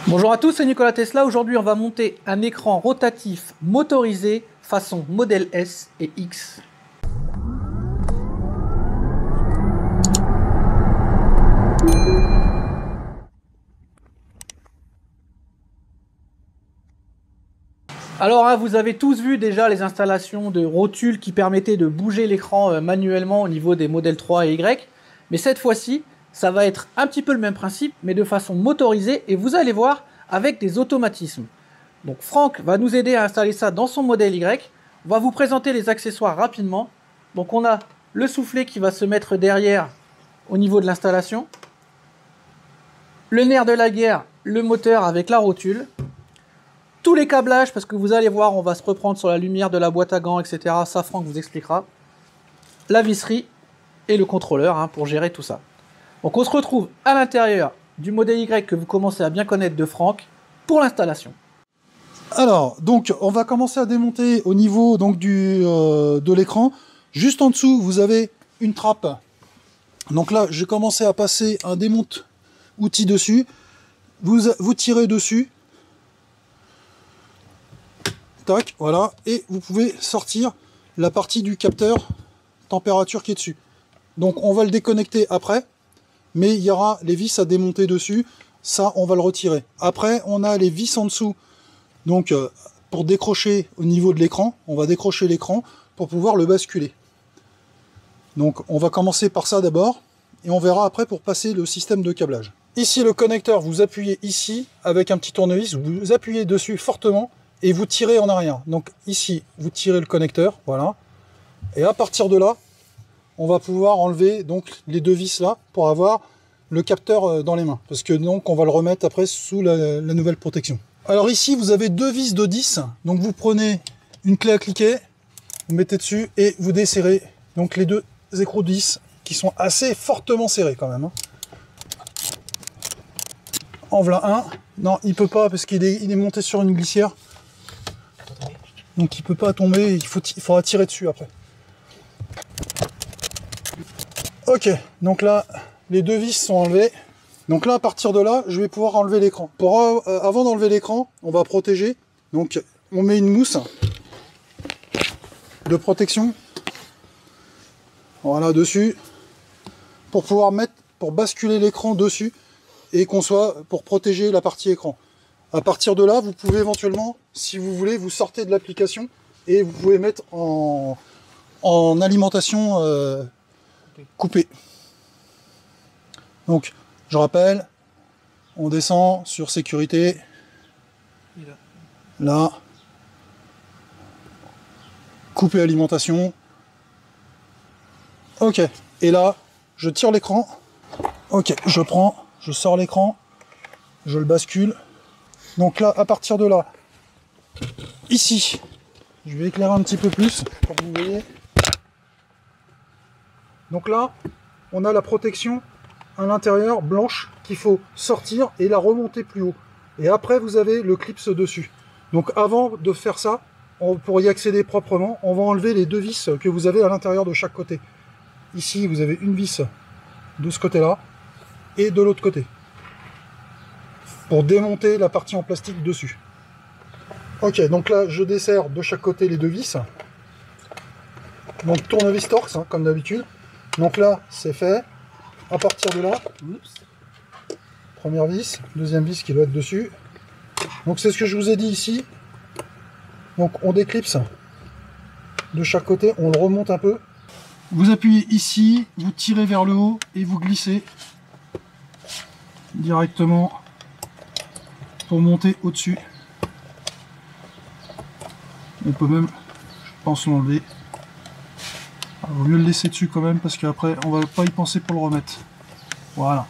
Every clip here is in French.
Bonjour à tous, c'est Nicolas Tesla. Aujourd'hui, on va monter un écran rotatif motorisé façon modèle S et X. Alors, vous avez tous vu déjà les installations de rotules qui permettaient de bouger l'écran manuellement au niveau des modèles 3 et Y. Mais cette fois-ci, ça va être un petit peu le même principe, mais de façon motorisée. Et vous allez voir, avec des automatismes. Donc Franck va nous aider à installer ça dans son modèle Y. On va vous présenter les accessoires rapidement. Donc on a le soufflet qui va se mettre derrière au niveau de l'installation. Le nerf de la guerre, le moteur avec la rotule. Tous les câblages, parce que vous allez voir, on va se reprendre sur la lumière de la boîte à gants, etc. Ça, Franck vous expliquera. La visserie et le contrôleur pour gérer tout ça. Donc on se retrouve à l'intérieur du modèle Y que vous commencez à bien connaître de Franck pour l'installation. Alors, donc, on va commencer à démonter au niveau donc, de l'écran. Juste en dessous, vous avez une trappe. Donc là, j'ai commencé à passer un démonte outil dessus. Vous tirez dessus. Tac, voilà. Et vous pouvez sortir la partie du capteur température qui est dessus. Donc, on va le déconnecter après. Mais il y aura les vis à démonter dessus. Ça, on va le retirer. Après, on a les vis en dessous. Donc, pour décrocher au niveau de l'écran, on va décrocher l'écran pour pouvoir le basculer. Donc, on va commencer par ça d'abord, et on verra après pour passer le système de câblage. Ici, le connecteur, vous appuyez ici, avec un petit tournevis, vous appuyez dessus fortement, et vous tirez en arrière. Donc, ici, vous tirez le connecteur, voilà. Et à partir de là, on va pouvoir enlever donc les deux vis là, pour avoir le capteur dans les mains. Parce que donc, on va le remettre après sous la nouvelle protection. Alors ici, vous avez deux vis de 10. Donc vous prenez une clé à cliquet, vous mettez dessus et vous desserrez donc les deux écrous de 10 qui sont assez fortement serrés quand même. En voilà un. Non, il peut pas parce qu'il est monté sur une glissière. Donc il peut pas tomber, il faudra tirer dessus après. Ok, donc là, les deux vis sont enlevées. Donc là, à partir de là, je vais pouvoir enlever l'écran. Avant d'enlever l'écran, on va protéger. Donc, on met une mousse de protection. Voilà, dessus. Pour pouvoir pour basculer l'écran dessus. Et qu'on soit pour protéger la partie écran. À partir de là, vous pouvez éventuellement, si vous voulez, vous sortez de l'application. Et vous pouvez mettre en alimentation coupée. Donc, je rappelle, on descend sur sécurité, là, couper alimentation, ok, et là, je tire l'écran, ok, je sors l'écran, je le bascule, donc là, à partir de là, ici, je vais éclairer un petit peu plus, pour que vous voyez, donc là, on a la protection à l'intérieur blanche qu'il faut sortir et la remonter plus haut. Et après, vous avez le clips dessus. Donc avant de faire ça, pour y accéder proprement, on va enlever les deux vis que vous avez à l'intérieur de chaque côté. Ici, vous avez une vis de ce côté-là et de l'autre côté. Pour démonter la partie en plastique dessus. Ok, donc là, je desserre de chaque côté les deux vis. Donc tournevis torx, comme d'habitude. Donc là, c'est fait. À partir de là, première vis, deuxième vis qui doit être dessus. Donc c'est ce que je vous ai dit ici. Donc on déclipse de chaque côté, on le remonte un peu. Vous appuyez ici, vous tirez vers le haut et vous glissez directement pour monter au-dessus. On peut même, je pense, l'enlever. Il vaut mieux le laisser dessus quand même parce qu'après on va pas y penser pour le remettre. Voilà.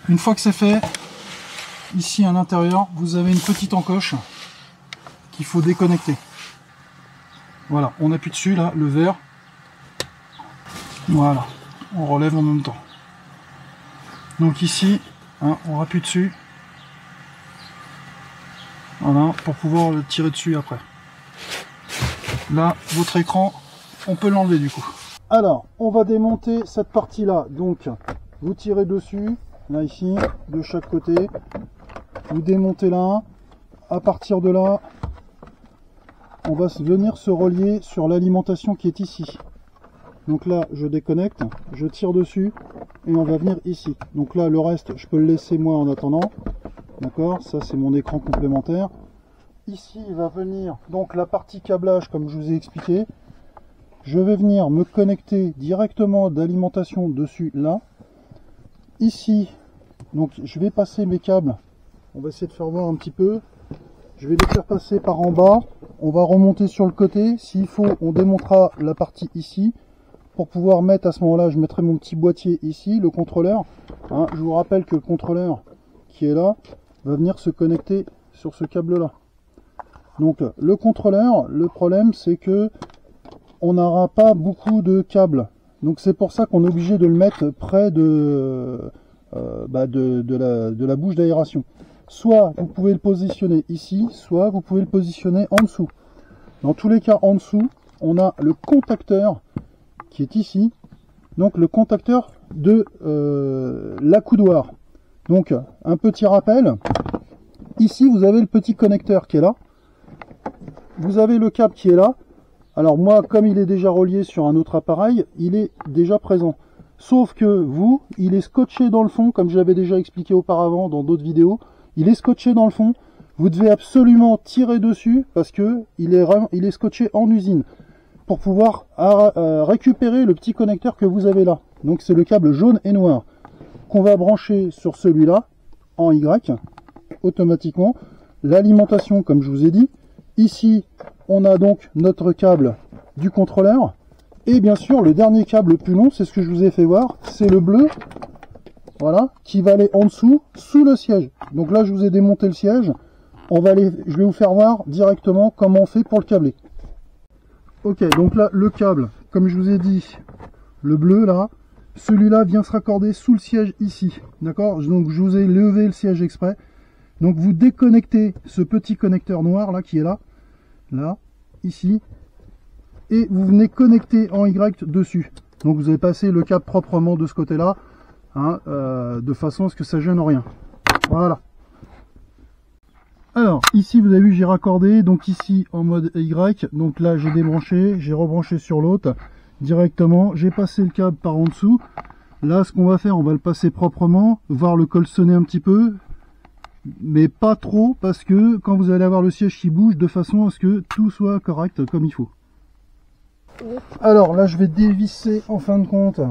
Une fois que c'est fait, ici à l'intérieur, vous avez une petite encoche qu'il faut déconnecter. Voilà, on appuie dessus là, le vert. Voilà, on relève en même temps. Donc ici, on appuie dessus. Voilà, pour pouvoir le tirer dessus après. Là, votre écran, on peut l'enlever du coup. Alors, on va démonter cette partie-là. Donc, vous tirez dessus, là ici, de chaque côté. vous démontez l'un. À partir de là, on va venir se relier sur l'alimentation qui est ici. Donc là, je déconnecte, je tire dessus et on va venir ici. Donc là, le reste, je peux le laisser moi en attendant. D'accord, ça c'est mon écran complémentaire. Ici, il va venir donc la partie câblage, comme je vous ai expliqué. Je vais venir me connecter directement d'alimentation dessus là. Ici, donc je vais passer mes câbles. On va essayer de faire voir un petit peu. Je vais les faire passer par en bas. On va remonter sur le côté. S'il faut, on démontera la partie ici. Pour pouvoir mettre à ce moment-là, je mettrai mon petit boîtier ici, le contrôleur. Hein, je vous rappelle que le contrôleur qui est là va venir se connecter sur ce câble-là. Donc le contrôleur, le problème c'est que on n'aura pas beaucoup de câbles. Donc c'est pour ça qu'on est obligé de le mettre près de la bouche d'aération. Soit vous pouvez le positionner ici, soit vous pouvez le positionner en dessous. Dans tous les cas, en dessous, on a le contacteur qui est ici. Donc le contacteur de l'accoudoir. Donc un petit rappel. Ici, vous avez le petit connecteur qui est là. Vous avez le câble qui est là. Alors moi, comme il est déjà relié sur un autre appareil, il est déjà présent. Sauf que vous, il est scotché dans le fond, comme je l'avais déjà expliqué auparavant dans d'autres vidéos. Il est scotché dans le fond. Vous devez absolument tirer dessus parce que il est scotché en usine pour pouvoir récupérer le petit connecteur que vous avez là. Donc c'est le câble jaune et noir qu'on va brancher sur celui-là en Y automatiquement. L'alimentation, comme je vous ai dit. Ici, on a donc notre câble du contrôleur. Et bien sûr, le dernier câble le plus long, c'est ce que je vous ai fait voir, c'est le bleu, voilà, qui va aller en dessous, sous le siège. Donc là, je vous ai démonté le siège. Je vais vous faire voir directement comment on fait pour le câbler. Ok, donc là, le câble, comme je vous ai dit, le bleu là, celui-là vient se raccorder sous le siège ici. D'accord? Donc je vous ai levé le siège exprès. Donc vous déconnectez ce petit connecteur noir là qui est là, ici, et vous venez connecter en Y dessus. Donc vous avez passé le câble proprement de ce côté-là, hein, de façon à ce que ça gêne rien. Voilà. Alors ici vous avez vu j'ai raccordé, donc ici en mode Y, donc là j'ai débranché, j'ai rebranché sur l'autre directement, j'ai passé le câble par en dessous. Là ce qu'on va faire, on va le passer proprement, voir le colsonner un petit peu. Mais pas trop, parce que quand vous allez avoir le siège qui bouge, de façon à ce que tout soit correct comme il faut. Alors là, je vais dévisser en fin de compte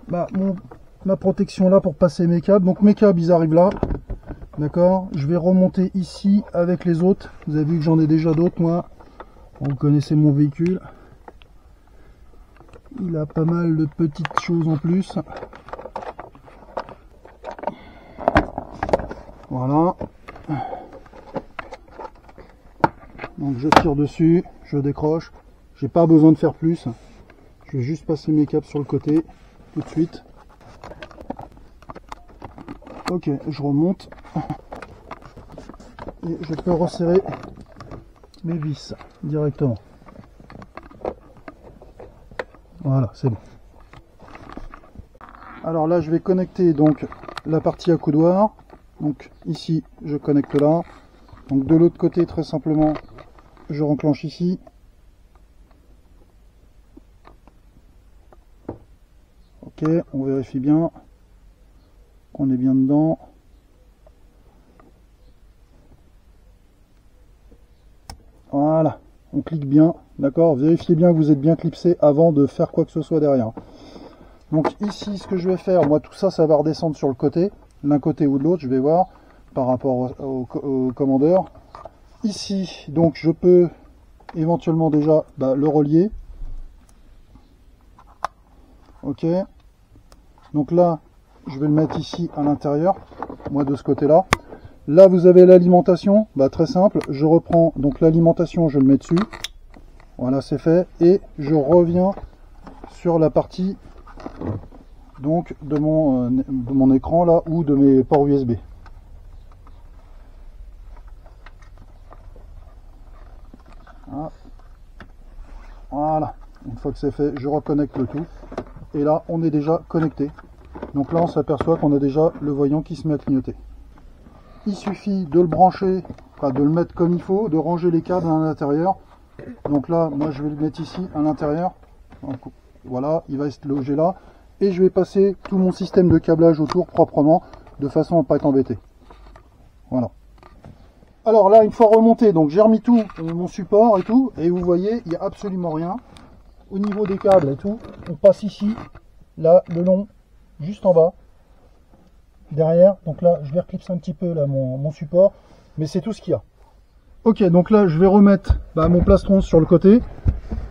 ma protection là pour passer mes câbles. Donc mes câbles, ils arrivent là. D'accord. Je vais remonter ici avec les autres. Vous avez vu que j'en ai déjà d'autres, moi. Vous connaissez mon véhicule. Il a pas mal de petites choses en plus. Voilà. Donc je tire dessus, je décroche. J'ai pas besoin de faire plus. Je vais juste passer mes câbles sur le côté tout de suite. Ok, je remonte. Et je peux resserrer mes vis directement. Voilà, c'est bon. Alors là, je vais connecter donc la partie accoudoir. Donc ici, je connecte là. Donc de l'autre côté, très simplement, je renclenche ici. Ok, on vérifie bien qu'on est bien dedans. Voilà, on clique bien, d'accord. Vérifiez bien que vous êtes bien clipsé avant de faire quoi que ce soit derrière. Donc ici, ce que je vais faire, moi tout ça, ça va redescendre sur le côté. L'un côté ou de l'autre, je vais voir par rapport au commandeur. Ici, donc je peux éventuellement déjà le relier. Ok. Donc là, je vais le mettre ici à l'intérieur, moi de ce côté-là. Là, vous avez l'alimentation, très simple. Je reprends donc l'alimentation, je le mets dessus. Voilà, c'est fait. Et je reviens sur la partie donc de mon écran là ou de mes ports USB. Voilà, une fois que c'est fait, je reconnecte le tout et là on est déjà connecté. Donc là on s'aperçoit qu'on a déjà le voyant qui se met à clignoter. il suffit de le brancher, enfin de le mettre comme il faut, de ranger les câbles à l'intérieur. Donc là, moi je vais le mettre ici à l'intérieur. Voilà, il va se loger là. Et je vais passer tout mon système de câblage autour proprement, de façon à ne pas être embêté. Voilà. Alors là, une fois remonté, donc j'ai remis tout, mon support et tout, et vous voyez, il n'y a absolument rien. Au niveau des câbles et tout, on passe ici, là, le long, juste en bas, derrière. Donc là, je vais reclipser un petit peu là mon support, mais c'est tout ce qu'il y a. Ok, donc là, je vais remettre mon plastron sur le côté.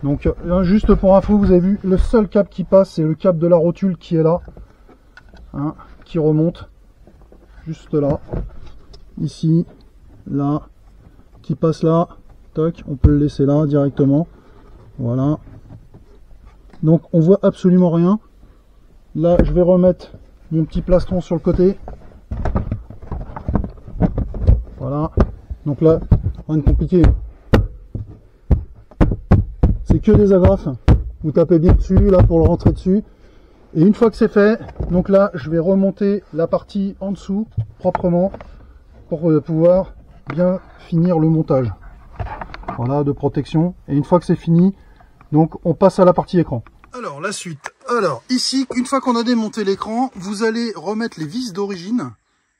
Donc là, juste pour info, vous avez vu, le seul câble qui passe, c'est le câble de la rotule qui est là, hein, qui remonte, juste là, ici, là, qui passe là, toc, on peut le laisser là directement, voilà. Donc on voit absolument rien. Là, je vais remettre mon petit plastron sur le côté, voilà. Donc là, rien de compliqué. C'est que des agrafes. Vous tapez bien dessus là pour le rentrer dessus. Et une fois que c'est fait, donc là, je vais remonter la partie en dessous proprement pour pouvoir bien finir le montage. Voilà, de protection. Et une fois que c'est fini, donc on passe à la partie écran. Alors la suite. Alors ici, une fois qu'on a démonté l'écran, vous allez remettre les vis d'origine,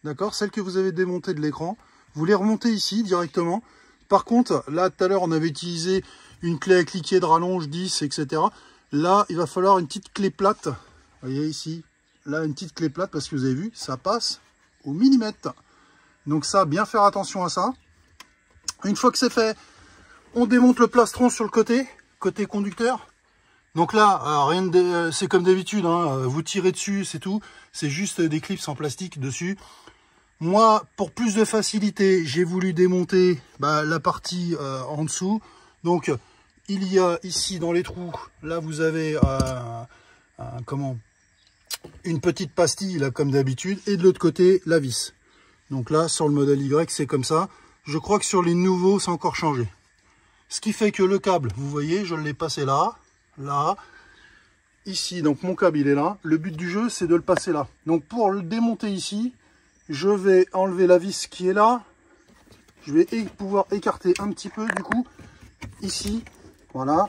d'accord, celles que vous avez démontées de l'écran. Vous les remontez ici directement. Par contre, là tout à l'heure on avait utilisé une clé à cliquer de rallonge 10, etc. Là, il va falloir une petite clé plate. Vous voyez ici, là une petite clé plate parce que vous avez vu, ça passe au millimètre. Donc ça, bien faire attention à ça. Une fois que c'est fait, on démonte le plastron sur le côté conducteur. Donc là, rien de, c'est comme d'habitude, hein, vous tirez dessus, c'est tout. C'est juste des clips en plastique dessus. Moi, pour plus de facilité, j'ai voulu démonter la partie en dessous. Donc, il y a ici dans les trous, là vous avez une petite pastille, là comme d'habitude, et de l'autre côté, la vis. Donc là, sur le modèle Y, c'est comme ça. Je crois que sur les nouveaux, c'est encore changé. Ce qui fait que le câble, vous voyez, je l'ai passé là, là, ici. Donc mon câble, il est là. Le but du jeu, c'est de le passer là. Donc pour le démonter ici, je vais enlever la vis qui est là. Je vais pouvoir écarter un petit peu, du coup, ici. Voilà.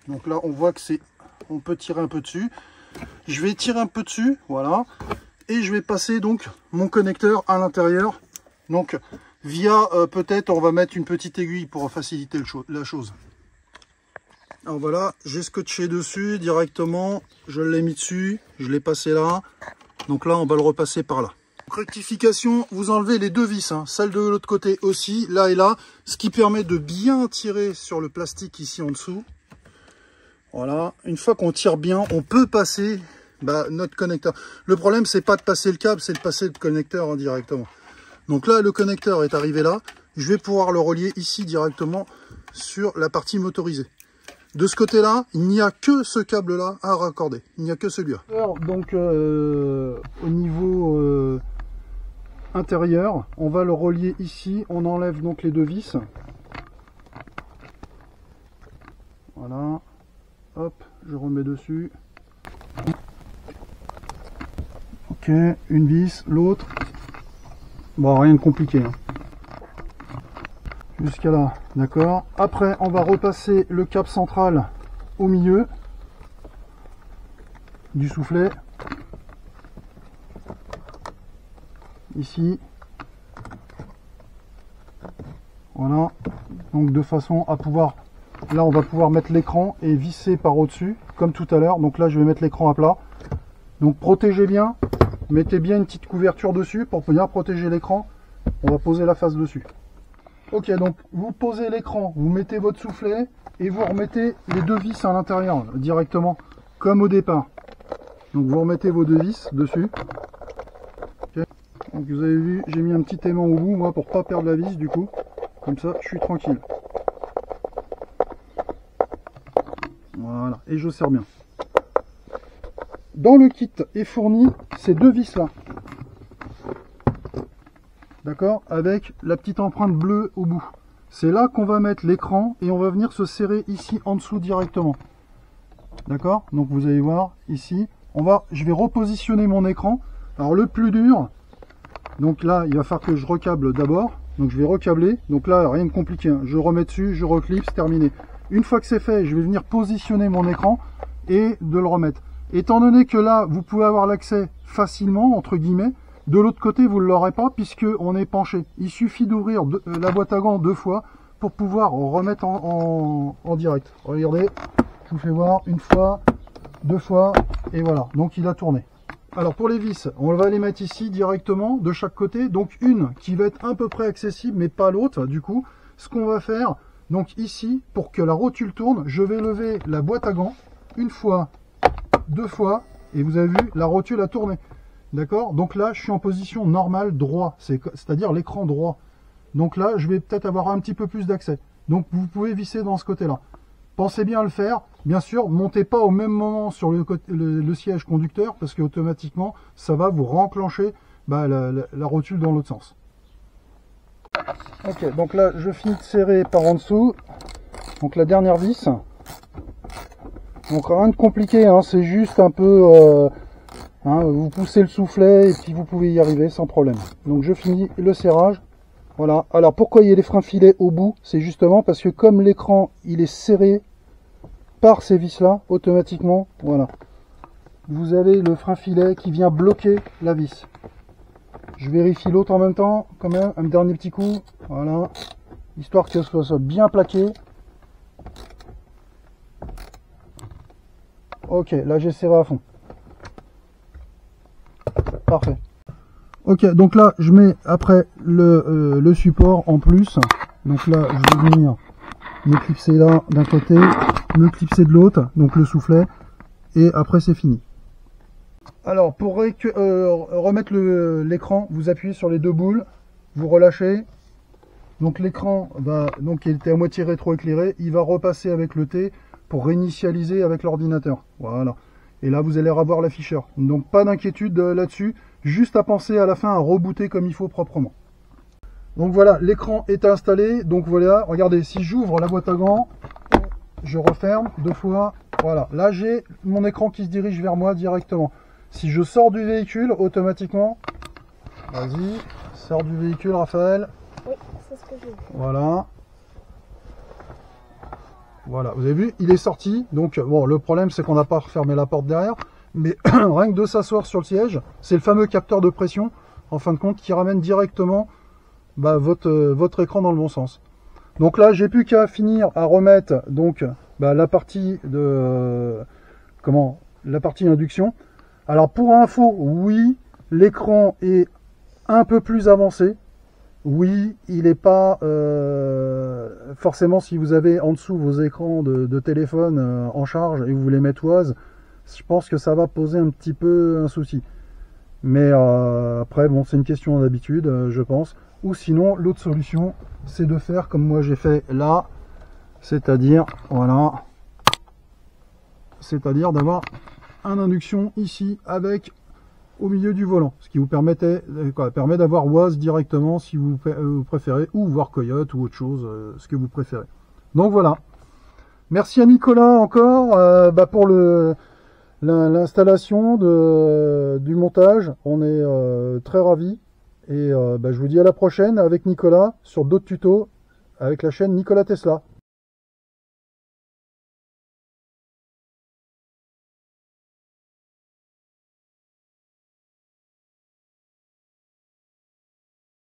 Donc là, on voit que c'est... On peut tirer un peu dessus. Je vais tirer un peu dessus, voilà. Et je vais passer donc mon connecteur à l'intérieur. Donc via peut-être on va mettre une petite aiguille pour faciliter la chose. Alors voilà, j'ai scotché dessus directement. Je l'ai mis dessus, je l'ai passé là. Donc là on va le repasser par là. Donc, rectification, vous enlevez les deux vis, hein, celle de l'autre côté aussi, là et là. Ce qui permet de bien tirer sur le plastique ici en dessous. Voilà, une fois qu'on tire bien, on peut passer notre connecteur. Le problème, c'est pas de passer le câble, c'est de passer le connecteur directement. Donc là, le connecteur est arrivé là. Je vais pouvoir le relier ici directement sur la partie motorisée. De ce côté-là, il n'y a que ce câble-là à raccorder. Il n'y a que celui-là. Donc, au niveau intérieur, on va le relier ici. On enlève donc les deux vis. Voilà. Hop, je remets dessus. Ok, une vis, l'autre. Bon, rien de compliqué. Hein. Jusqu'à là, d'accord. Après, on va repasser le câble central au milieu du soufflet. Ici. Voilà. Donc, de façon à pouvoir... Là, on va pouvoir mettre l'écran et visser par au-dessus, comme tout à l'heure. Donc là, je vais mettre l'écran à plat. Donc, protégez bien. Mettez bien une petite couverture dessus pour bien protéger l'écran. On va poser la face dessus. Ok, donc vous posez l'écran, vous mettez votre soufflet et vous remettez les deux vis à l'intérieur directement, comme au départ. Donc vous remettez vos deux vis dessus. Okay. Donc vous avez vu, j'ai mis un petit aimant au bout, moi, pour pas perdre la vis du coup. Comme ça, je suis tranquille. Voilà, et je serre bien. Dans le kit est fourni ces deux vis là. D'accord, avec la petite empreinte bleue au bout. C'est là qu'on va mettre l'écran et on va venir se serrer ici en dessous directement. D'accord, donc vous allez voir ici, je vais repositionner mon écran. Alors le plus dur, Donc là, il va falloir que je recable d'abord. Donc je vais recabler. Donc là, rien de compliqué, hein. Je remets dessus, je reclipse, terminé. Une fois que c'est fait, je vais venir positionner mon écran et de le remettre. Étant donné que là, vous pouvez avoir l'accès facilement, entre guillemets, de l'autre côté, vous ne l'aurez pas puisque on est penché. Il suffit d'ouvrir la boîte à gants 2 fois pour pouvoir remettre en direct. Regardez, je vous fais voir 1 fois, 2 fois, et voilà. Donc il a tourné. Alors pour les vis, on va les mettre ici directement de chaque côté. Donc une qui va être à peu près accessible, mais pas l'autre. Du coup, ce qu'on va faire, donc ici, pour que la rotule tourne, je vais lever la boîte à gants 1 fois, 2 fois, et vous avez vu, la rotule a tourné. D'accord? Donc là, je suis en position normale droit, c'est-à-dire l'écran droit. Donc là, je vais peut-être avoir un petit peu plus d'accès. Donc vous pouvez visser dans ce côté-là. Pensez bien à le faire. Bien sûr, montez pas au même moment sur le siège conducteur parce qu'automatiquement, ça va vous renclencher la rotule dans l'autre sens. Ok, donc là, je finis de serrer par en dessous. Donc la dernière vis. Donc rien de compliqué, hein, c'est juste un peu... vous poussez le soufflet et puis vous pouvez y arriver sans problème. Donc je finis le serrage. Voilà. Alors pourquoi il y a les freins filets au bout? C'est justement parce que comme l'écran il est serré par ces vis là, automatiquement, voilà, vous avez le frein filet qui vient bloquer la vis. Je vérifie l'autre en même temps, quand même, un dernier petit coup, voilà, histoire que ce soit bien plaqué. Ok, là j'ai serré à fond. Parfait. Ok, donc là je mets après le support en plus. Donc là je vais venir me clipser là d'un côté, me clipser de l'autre, donc le soufflet, et après c'est fini. Alors pour remettre l'écran, vous appuyez sur les 2 boules, vous relâchez. Donc l'écran donc il était à moitié rétro-éclairé, il va repasser avec le T pour réinitialiser avec l'ordinateur. Voilà. Et là vous allez revoir l'afficheur. Donc pas d'inquiétude là-dessus. Juste à penser à la fin à rebooter comme il faut proprement. Donc voilà, l'écran est installé. Donc voilà, regardez, si j'ouvre la boîte à gants, je referme 2 fois. Voilà, là j'ai mon écran qui se dirige vers moi directement. Si je sors du véhicule, automatiquement, vas-y, sors du véhicule, Raphaël. Oui, c'est ce que je veux. Voilà. Voilà, vous avez vu, il est sorti. Donc bon, le problème c'est qu'on n'a pas refermé la porte derrière. Mais rien que de s'asseoir sur le siège, c'est le fameux capteur de pression, en fin de compte, qui ramène directement votre écran dans le bon sens. Donc là, j'ai plus qu'à finir à remettre donc la partie de la partie induction. Alors pour info, oui, l'écran est un peu plus avancé. Oui, il n'est pas forcément, si vous avez en dessous vos écrans de téléphone en charge et vous voulez mettre OAS, je pense que ça va poser un petit peu un souci. Mais après, bon, c'est une question d'habitude, je pense. Ou sinon, l'autre solution, c'est de faire comme moi j'ai fait là. C'est-à-dire, voilà. C'est-à-dire d'avoir un induction ici avec au milieu du volant. Ce qui vous permet d'avoir WAS directement si vous préférez. Ou voir Coyote ou autre chose, ce que vous préférez. Donc voilà. Merci à Nicolas encore pour l'installation du montage. On est très ravis et je vous dis à la prochaine avec Nicolas sur d'autres tutos avec la chaîne Nicolas Tesla.